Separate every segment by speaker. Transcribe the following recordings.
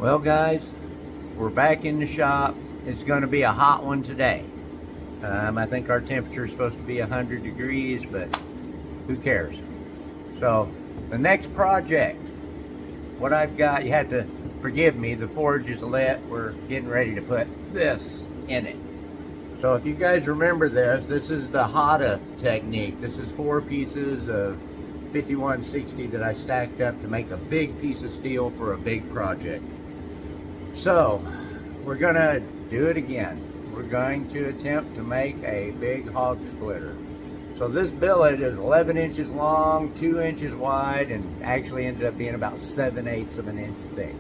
Speaker 1: Well, guys, we're back in the shop. It's going to be a hot one today. I think our temperature is supposed to be 100 degrees, but who cares? So, the next project, what I've got, you have to forgive me, the forge is lit. We're getting ready to put this in it. So, if you guys remember this is the Hada technique. This is 4 pieces of 5160 that I stacked up to make a big piece of steel for a big project. So, we're gonna do it again. We're going to attempt to make a big hog splitter. So this billet is 11 inches long, 2 inches wide, and actually ended up being about 7/8 of an inch thick.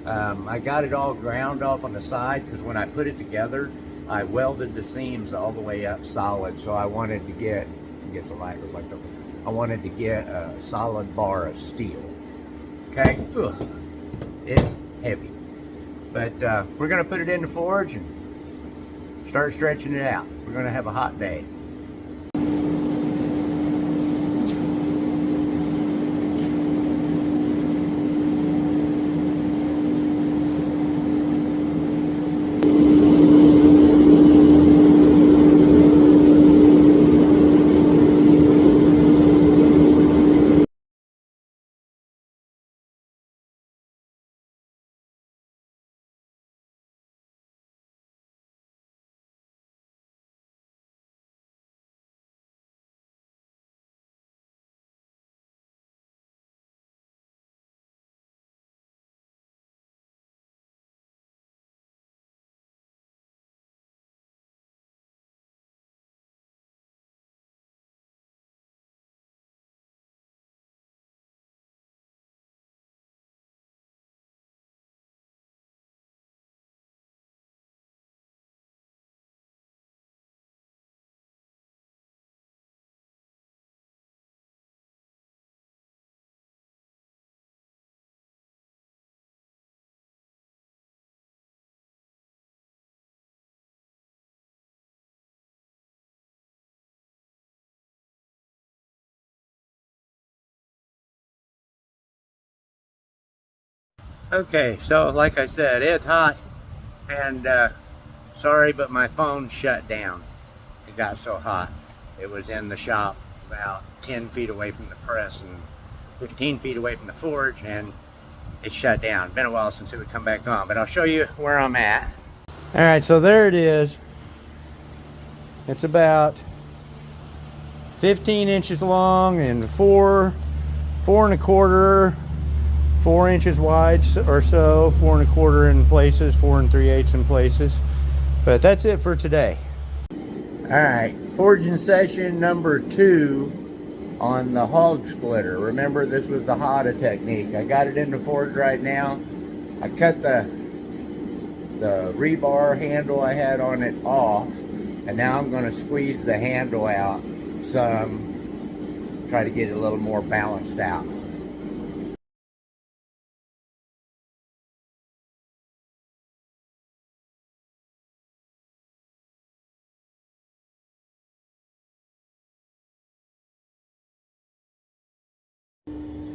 Speaker 1: I got it all ground off on the side because when I put it together, I welded the seams all the way up solid. So I wanted to get the light reflective. I wanted to get a solid bar of steel. Okay, it's heavy. But we're going to put it in the forge and start stretching it out. We're going to have a hot day. Okay, so like I said, it's hot, and sorry, but my phone shut down. It got so hot. It was in the shop about 10 feet away from the press and 15 feet away from the forge, and it shut down. Been a while since it would come back on, but I'll show you where I'm at. All right, so there it is. It's about 15 inches long and four and a quarter, 4 inches wide or so, 4 and a quarter in places, 4 3/8 in places. But that's it for today. All right, forging session number 2 on the hog splitter. Remember, this was the Hada technique. I got it in the forge right now. I cut the rebar handle I had on it off, and now I'm going to squeeze the handle out some, try to get it a little more balanced out.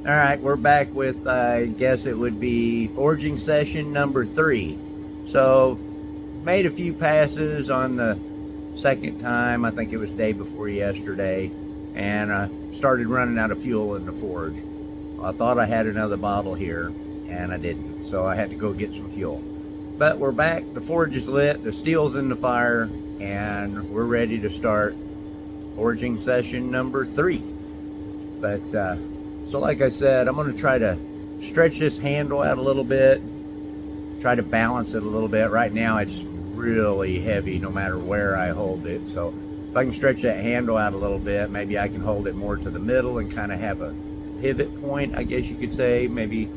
Speaker 1: All right, we're back with, I guess it would be forging session number 3. So, made a few passes on the second time. I think it was day before yesterday, and I started running out of fuel in the forge. I thought I had another bottle here, and I didn't, so I had to go get some fuel. But we're back, the forge is lit, the steel's in the fire, and we're ready to start forging session number 3. But so like I said, I'm going to try to stretch this handle out a little bit, try to balance it a little bit. Right now it's really heavy no matter where I hold it, so if I can stretch that handle out a little bit, maybe I can hold it more to the middle and kind of have a pivot point, I guess you could say. Maybe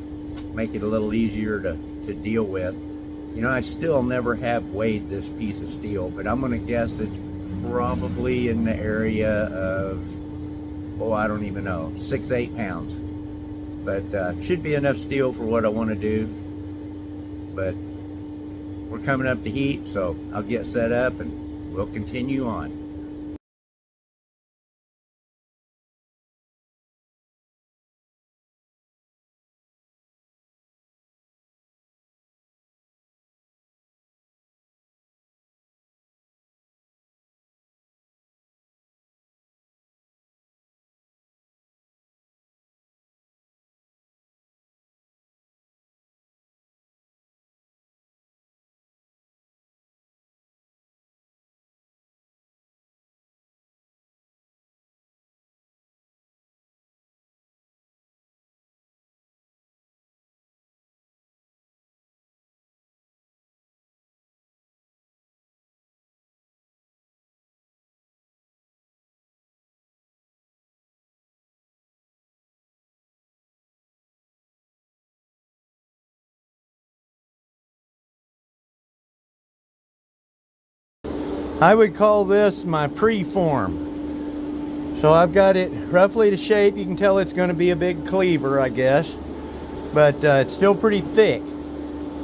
Speaker 1: make it a little easier to deal with. You know, I still never have weighed this piece of steel, but I'm going to guess it's probably in the area of, oh, I don't even know, 6-8 pounds. But should be enough steel for what I want to do. But we're coming up to heat, so I'll get set up and we'll continue on. I would call this my preform. So I've got it roughly to shape. You can tell it's going to be a big cleaver, I guess, but it's still pretty thick.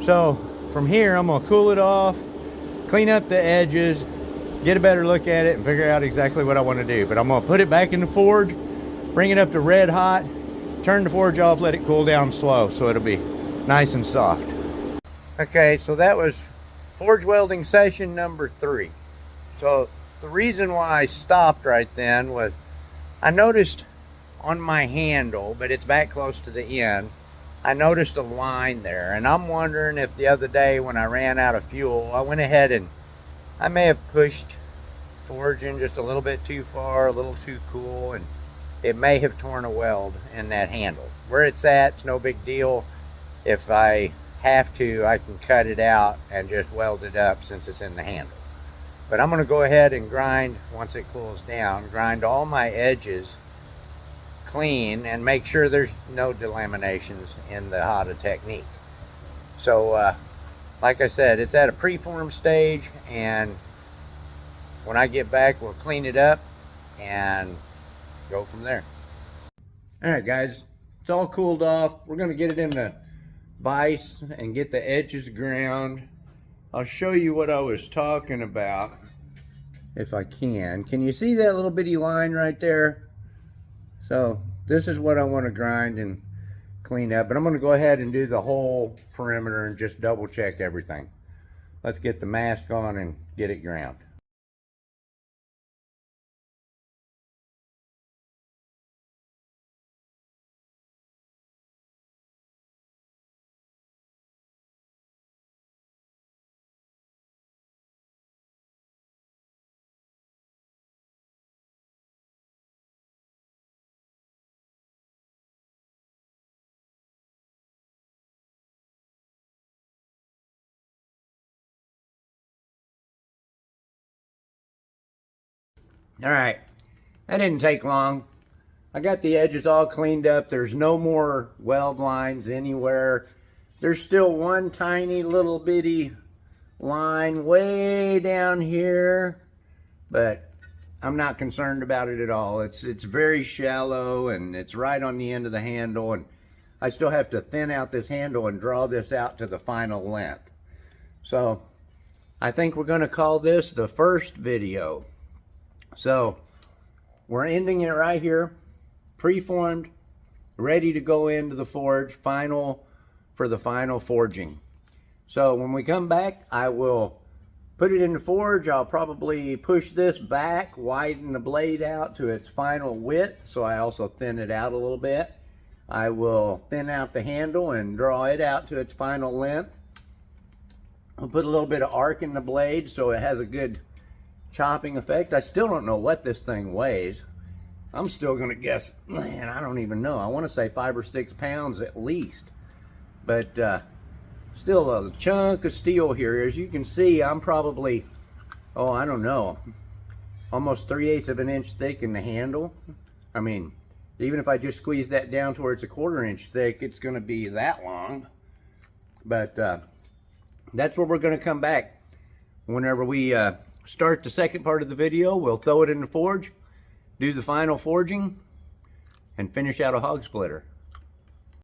Speaker 1: So from here, I'm going to cool it off, clean up the edges, get a better look at it, and figure out exactly what I want to do. But I'm going to put it back in the forge, bring it up to red hot, turn the forge off, let it cool down slow so it'll be nice and soft. Okay, so that was forge welding session number 3. So the reason why I stopped right then was I noticed on my handle, but it's back close to the end, I noticed a line there, and I'm wondering if the other day when I ran out of fuel, I went ahead and I may have pushed forging just a little bit too far, a little too cool, and it may have torn a weld in that handle. Where it's at, it's no big deal. If I have to, I can cut it out and just weld it up since it's in the handle. But I'm going to go ahead and grind, once it cools down, grind all my edges clean and make sure there's no delaminations in the Hada technique. So like I said, it's at a preform stage, and when I get back, we'll clean it up and go from there. All right, guys, it's all cooled off. We're going to get it in the vise and get the edges ground. I'll show you what I was talking about if I can. Can you see that little bitty line right there? So this is what I want to grind and clean up, but I'm going to go ahead and do the whole perimeter and just double check everything. Let's get the mask on and get it ground. All right, that didn't take long. I got the edges all cleaned up. There's no more weld lines anywhere. There's still one tiny little bitty line way down here, but I'm not concerned about it at all. It's very shallow, and it's right on the end of the handle, and I still have to thin out this handle and draw this out to the final length. So I think we're going to call this the first video. So we're ending it right here, preformed, ready to go into the forge, for the final forging. So when we come back, I will put it in the forge. I'll probably push this back, widen the blade out to its final width, so I also thin it out a little bit. I will thin out the handle and draw it out to its final length. I'll put a little bit of arc in the blade so it has a good chopping effect. I still don't know what this thing weighs. I'm still gonna guess, man, I don't even know. I want to say 5 or 6 pounds at least, but still a chunk of steel here. As you can see, I'm probably, oh, I don't know, almost 3/8 of an inch thick in the handle. I mean, even if I just squeeze that down to where it's a 1/4 inch thick, it's gonna be that long. But that's where we're gonna come back. Whenever we start the second part of the video, we'll throw it in the forge, do the final forging, and finish out a hog splitter.